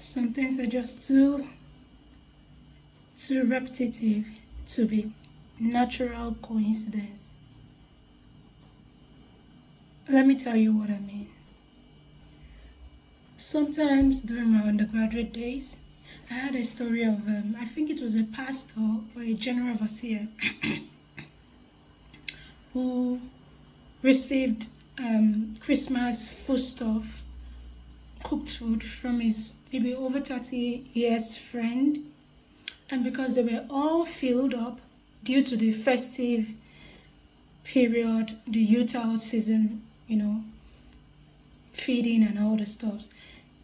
Some things are just too repetitive to be natural coincidence. Let me tell you what I mean. Sometimes during my undergraduate days, I had a story of, I think it was a pastor or a general overseer who received Christmas foodstuff, cooked food from his maybe over 30 years friend. And because they were all filled up due to the festive period, the youth out season, feeding and all the stuffs,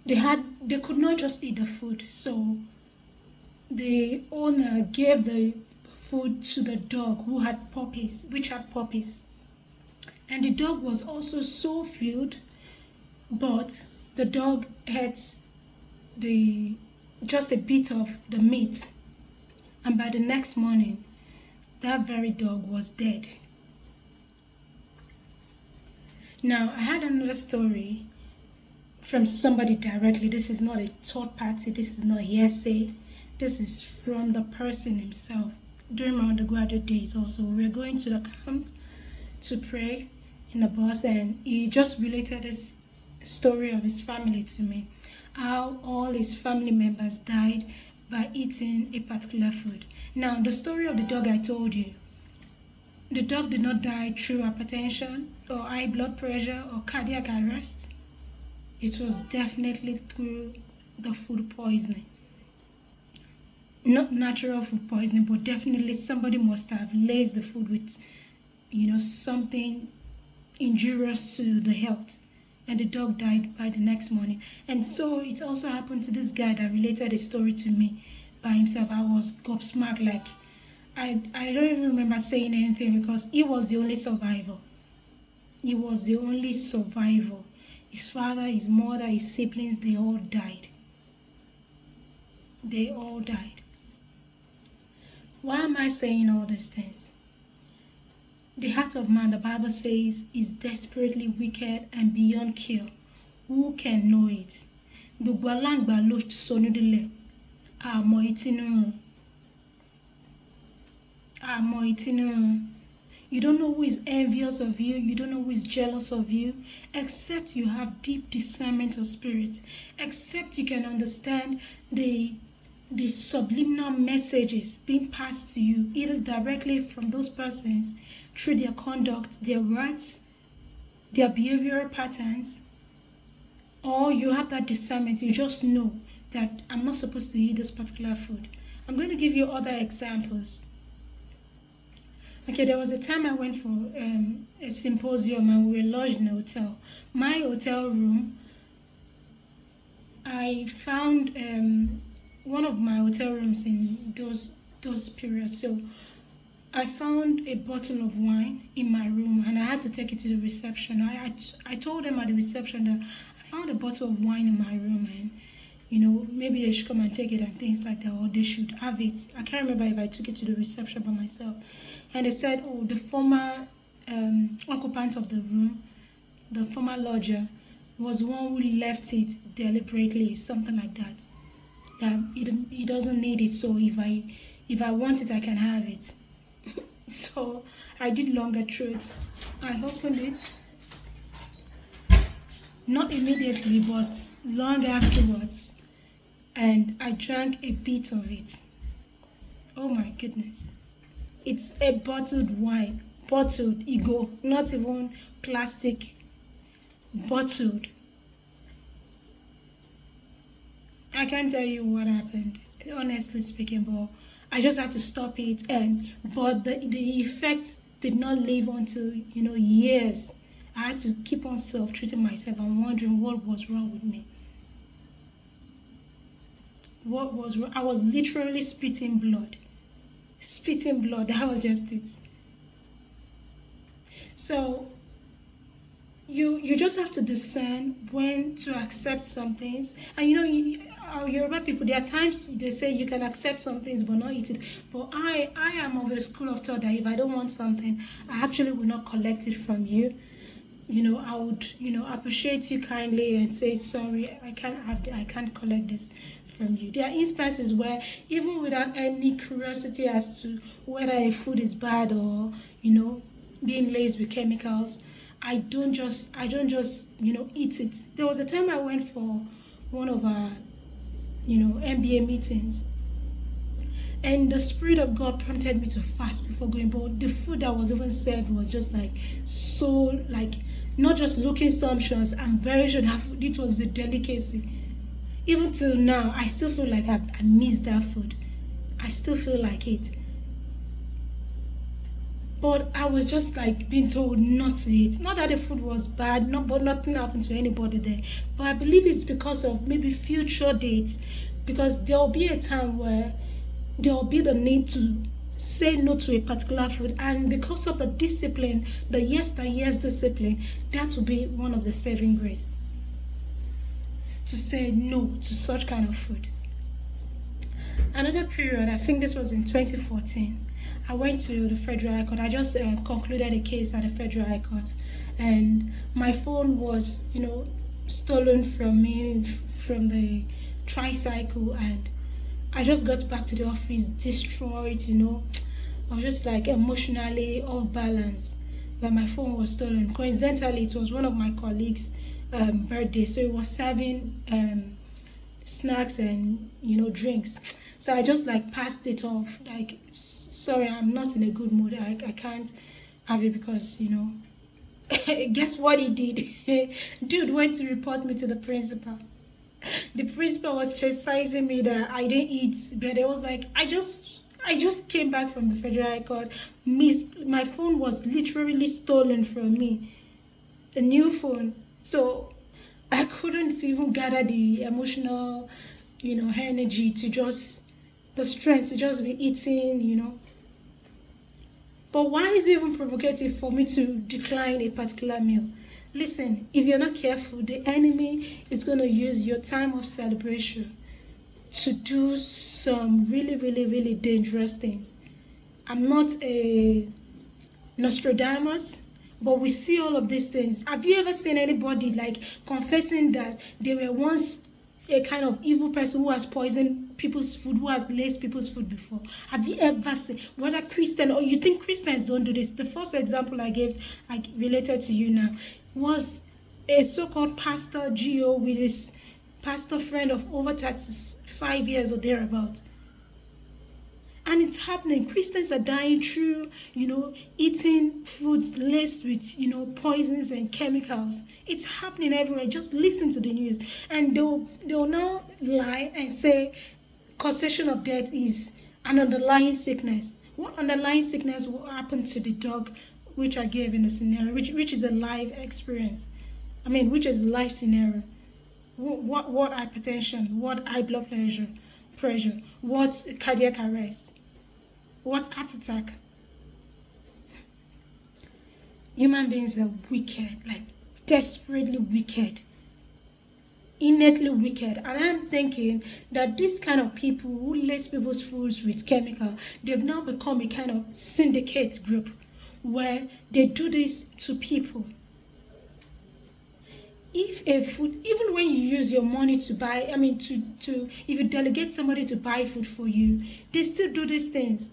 they could not just eat the food. So the owner gave the food to the dog which had puppies. And the dog was also so filled, but the dog ate just a bit of the meat. And by the next morning, that very dog was dead. Now, I had another story from somebody directly. This is not a third party, this is not hearsay. This is from the person himself. During my undergraduate days also, we were going to the camp to pray in the bus, and he just related this story of his family to me. How all his family members died by eating a particular food. Now, the story of the dog I told you, the dog did not die through hypertension or high blood pressure or cardiac arrest. It was definitely through the food poisoning. Not natural food poisoning, but definitely somebody must have laced the food with, something injurious to the health. And the dog died by the next morning. And so it also happened to this guy that related a story to me by himself. I was gobsmacked, like I don't even remember saying anything because he was the only survivor. He was the only survivor. His father, his mother, his siblings, they all died. They all died. Why am I saying all these things? The heart of man, the Bible says, is desperately wicked and beyond cure. Who can know it? Gbogbo aláǹgbá ló sọnù délẹ̀, àmọ́ etí inú run. You don't know who is envious of you. You don't know who is jealous of you. Except you have deep discernment of spirit. Except you can understand the subliminal messages being passed to you, either directly from those persons, through their conduct, their words, their behavioral patterns, or you have that discernment. You just know that I'm not supposed to eat this particular food. I'm going to give you other examples. Okay, there was a time I went for a symposium and we were lodged in a hotel. My hotel room, I found one of my hotel rooms in those periods. So I found a bottle of wine in my room and I had to take it to the reception. I told them at the reception that I found a bottle of wine in my room and maybe they should come and take it and things like that, or they should have it. I can't remember if I took it to the reception by myself. And they said, oh, the former occupant of the room, the former lodger, was the one who left it deliberately, something like that. That he doesn't need it, so if I want it, I can have it. So I did longer truths. I opened it, not immediately, but long afterwards, and I drank a bit of it. Oh my goodness. It's a bottled wine, bottled ego, not even plastic, bottled. I can't tell you what happened, honestly speaking, but I just had to stop it, but the effect did not live until years. I had to keep on self-treating myself and wondering what was wrong with me. What was wrong? I was literally spitting blood. That was just it. So you just have to discern when to accept some things. And our Yoruba people, there are times they say you can accept some things but not eat it. But I am of the school of thought that if I don't want something, I actually will not collect it from you. I would, appreciate you kindly and say sorry. I can't collect this from you. There are instances where even without any curiosity as to whether a food is bad or being laced with chemicals, I don't just eat it. There was a time I went for one of our MBA meetings, and the Spirit of God prompted me to fast before going. But the food that was even served was just like so, like, not just looking sumptuous. I'm very sure that it was a delicacy. Even till now, I still feel like I miss that food. I still feel like it. But I was just like being told not to eat. Not that the food was bad, not but nothing happened to anybody there. But I believe it's because of maybe future dates. Because there'll be a time where there'll be the need to say no to a particular food, and because of the discipline, the years discipline, that will be one of the saving grace, to say no to such kind of food. Another period, I think this was in 2014, I went to the Federal High Court. I just concluded a case at the Federal High Court, and my phone was, stolen from me from the tricycle, and I just got back to the office destroyed. I was just like emotionally off balance that my phone was stolen. Coincidentally, it was one of my colleagues' birthday, so it was serving snacks and drinks. So I just like passed it off, like, sorry, I'm not in a good mood. I can't have it because guess what he did? Dude went to report me to the principal. The principal was chastising me that I didn't eat, but it was like I just came back from the Federal High Court. My phone was literally stolen from me, a new phone. So I couldn't even gather the emotional, energy to just the strength to just be eating. But why is it even provocative for me to decline a particular meal? Listen, if you're not careful, the enemy is going to use your time of celebration to do some really, really, really dangerous things. I'm not a Nostradamus, but we see all of these things. Have you ever seen anybody like confessing that they were once a kind of evil person who has poisoned people's food, who has laced people's food before? Have you ever seen, whether Christian or you think Christians don't do this? The first example I related to you now, was a so-called pastor Gio with his pastor friend of over 35 years or thereabout. And it's happening. Christians are dying through, eating foods laced with, poisons and chemicals. It's happening everywhere. Just listen to the news. And they'll now lie and say causation of death is an underlying sickness. What underlying sickness will happen to the dog, which I gave in the scenario, which is a live experience? Which is a live scenario. What hypertension, what high blood pressure, what cardiac arrest, what heart attack. Human beings are wicked, like desperately wicked, innately wicked. And I'm thinking that this kind of people who lace people's foods with chemical, they've now become a kind of syndicate group where they do this to people. If a food, even when you use your money to buy, if you delegate somebody to buy food for you, they still do these things.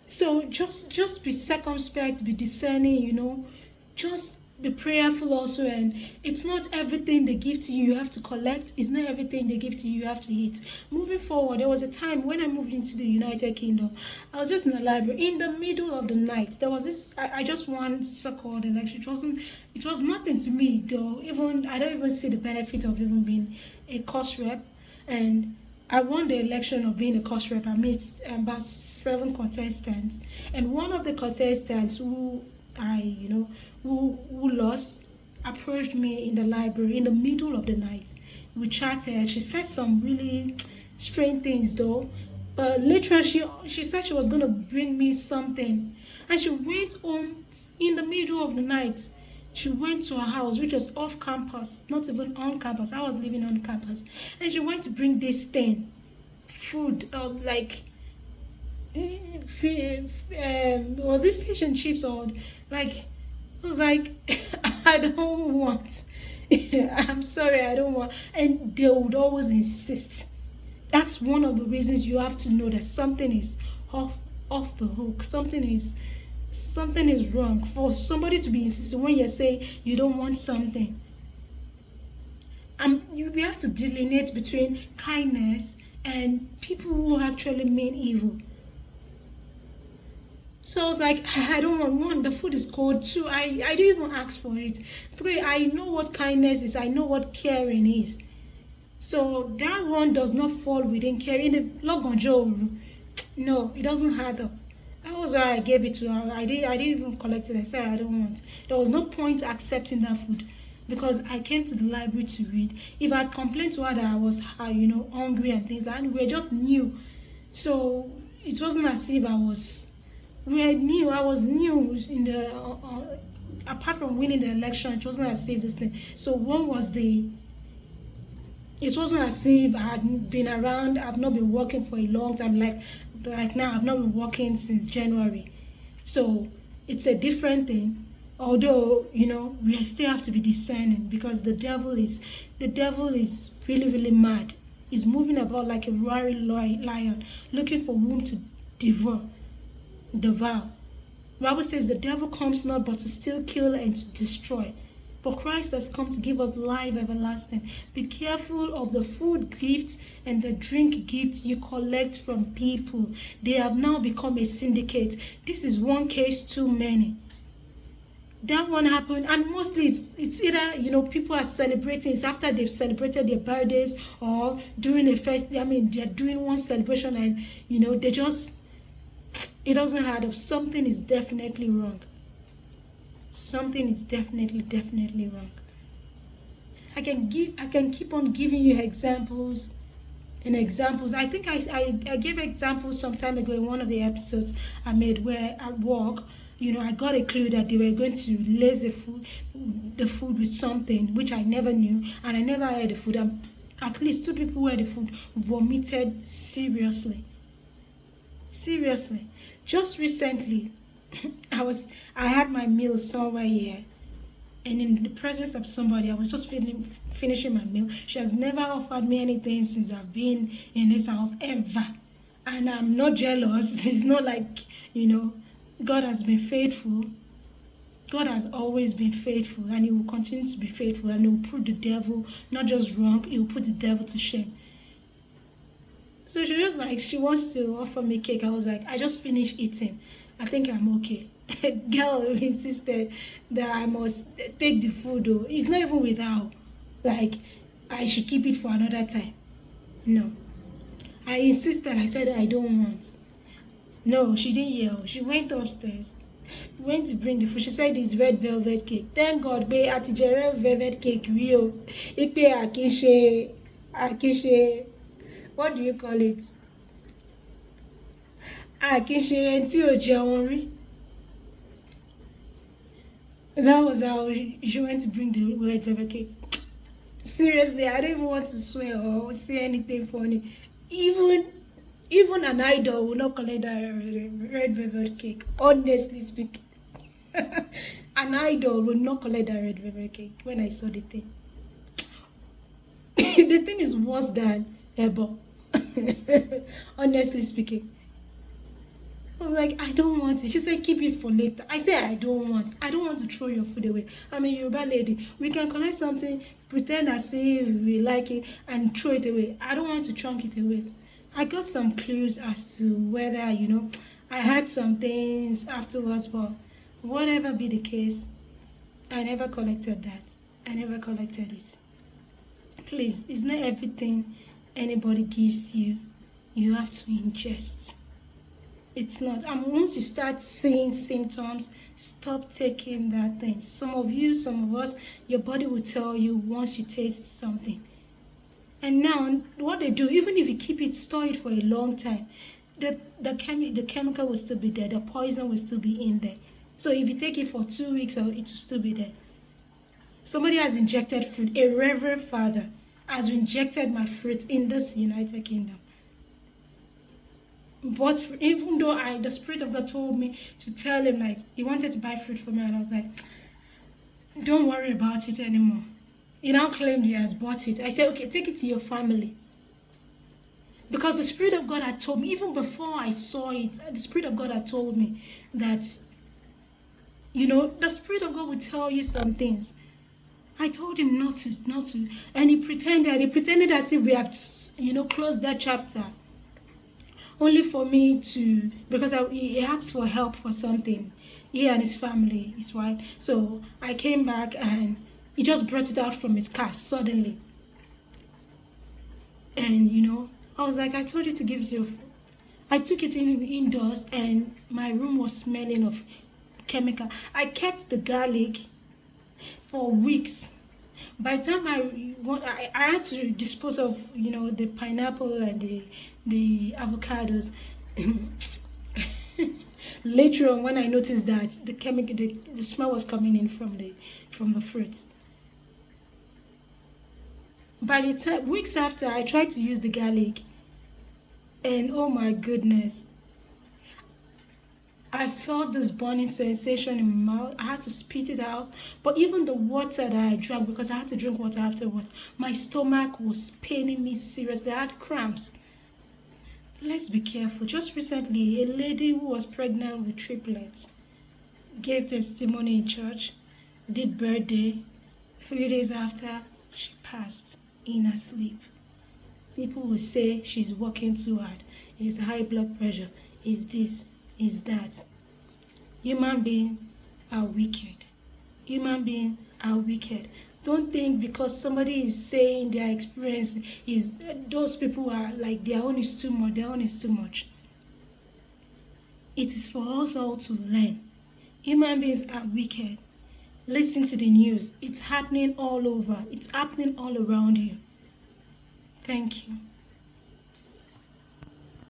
So just be circumspect, be discerning, just be prayerful also. And it's not everything they give to you have to collect. It's not everything they give to you have to eat. Moving forward, there was a time when I moved into the United Kingdom. I was just in the library in the middle of the night. There was this. I just won so-called election. It was nothing to me though. Even I don't even see the benefit of even being a cost rep. And I won the election of being a cost rep. I met about 7 contestants, and one of the contestants who lost approached me in the library in the middle of the night. We chatted. She said some really strange things though, but later she said she was going to bring me something, and she went home in the middle of the night. She went to her house, which was off campus, not even on campus. I was living on campus, and she went to bring this thing, food, like was it fish and chips, or like, I was like, I don't want. I'm sorry, I don't want. And they would always insist. That's one of the reasons you have to know that something is off off the hook. Something is wrong. For somebody to be insisting when you're saying you don't want something, we have to delineate between kindness and people who actually mean evil. So I was like, I don't want one. The food is cold. Two, I didn't even ask for it. Three, I know what kindness is. I know what caring is. So that one does not fall within caring. The logonjo, no, it doesn't add up. That was why I gave it to her. I didn't even collect it. I said I don't want. There was no point accepting that food because I came to the library to read. If I had complained to her that I was, hungry and things like that, and we were just new, so it wasn't as if I was. We were new. I was new in the. Apart from winning the election, it wasn't as if this thing. So what was the? It wasn't as if I had been around. I've not been working for a long time. Like now, I've not been working since January. So it's a different thing. Although we still have to be discerning because the devil is really really mad. He's moving about like a roaring lion, looking for whom to devour. Devour. The Bible says the devil comes not but to steal, kill, and to destroy. But Christ has come to give us life everlasting. Be careful of the food gifts and the drink gifts you collect from people. They have now become a syndicate. This is one case too many. That one happened, and mostly it's either people are celebrating. It's after they've celebrated their birthdays or during a fest. I mean, they're doing one celebration, and they just it doesn't add up. Something is definitely wrong. Something is definitely wrong. I can keep on giving you examples and examples. I think I gave examples some time ago in one of the episodes I made where at work, I got a clue that they were going to lace the food with something which I never knew, and I never had the food. And at least two people who had the food vomited seriously. Seriously. Just recently, I had my meal somewhere here, and in the presence of somebody, I was just finishing my meal. She has never offered me anything since I've been in this house ever, and I'm not jealous. It's not like God has been faithful. God has always been faithful, and He will continue to be faithful, and He will prove the devil not just wrong. He will put the devil to shame. So she wants to offer me cake. I was like, I just finished eating. I think I'm okay. Girl insisted that I must take the food though. It's not even without. Like, I should keep it for another time. No. I insisted. I said I don't want. No, she didn't yell. She went upstairs. Went to bring the food. She said it's red velvet cake. Thank God, babe, àtijẹ red velvet cake real. Ipe akíṣe. What do you call it? Àkíṣe ẹni tí ò jẹun rí. That was how she went to bring the red velvet cake. Seriously, I don't even want to swear or say anything funny. Even an idol will not collect that red velvet cake. Honestly speaking, an idol will not collect that red velvet cake. When I saw the thing, the thing is worse than ever. Honestly speaking, I was like, I don't want it. She said, keep it for later. I said, I don't want to throw your food away. I'm a Yoruba lady. We can collect something, pretend as if we like it, and throw it away. I don't want to chunk it away. I got some clues as to whether, I heard some things afterwards, but whatever be the case, I never collected that. I never collected it. Please, it's not everything anybody gives you, you have to ingest. It's not. And once you start seeing symptoms, stop taking that thing. Some of us, your body will tell you once you taste something. And now, what they do, even if you keep it, store it for a long time, the chemical will still be there. The poison will still be in there. So if you take it for 2 weeks, it will still be there. Somebody has injected fruit. A reverend father has injected my fruit in this United Kingdom. But even though the Spirit of God told me to tell him, like, he wanted to buy fruit for me, and I was like, don't worry about it anymore. He now claimed he has bought it. I said, okay, take it to your family. Because the Spirit of God had told me, even before I saw it, the Spirit of God had told me that, the Spirit of God would tell you some things. I told him not to. And he pretended as if we had, closed that chapter. Only for me to, because he asked for help for something. He and his family, his wife. So I came back and he just brought it out from his car suddenly. And, I was like, I told you to give it to your... I took it indoors and my room was smelling of chemical. I kept the garlic for weeks. By the time I had to dispose of, the pineapple and the avocados. Later on, when I noticed that the smell was coming in from the fruits. By the time, weeks after, I tried to use the garlic, and oh my goodness, I felt this burning sensation in my mouth. I had to spit it out. But even the water that I drank, because I had to drink water afterwards, my stomach was paining me seriously. I had cramps. Let's be careful. Just recently, a lady who was pregnant with triplets gave testimony in church, did birthday. 3 days after, she passed in her sleep. People will say she's working too hard. It's high blood pressure. It's this, it's that. Human beings are wicked. Human beings are wicked. Don't think because somebody is saying their experience is those people are like their own is too much. Their own is too much. It is for us all to learn. Human beings are wicked. Listen to the news. It's happening all over. It's happening all around you. Thank you.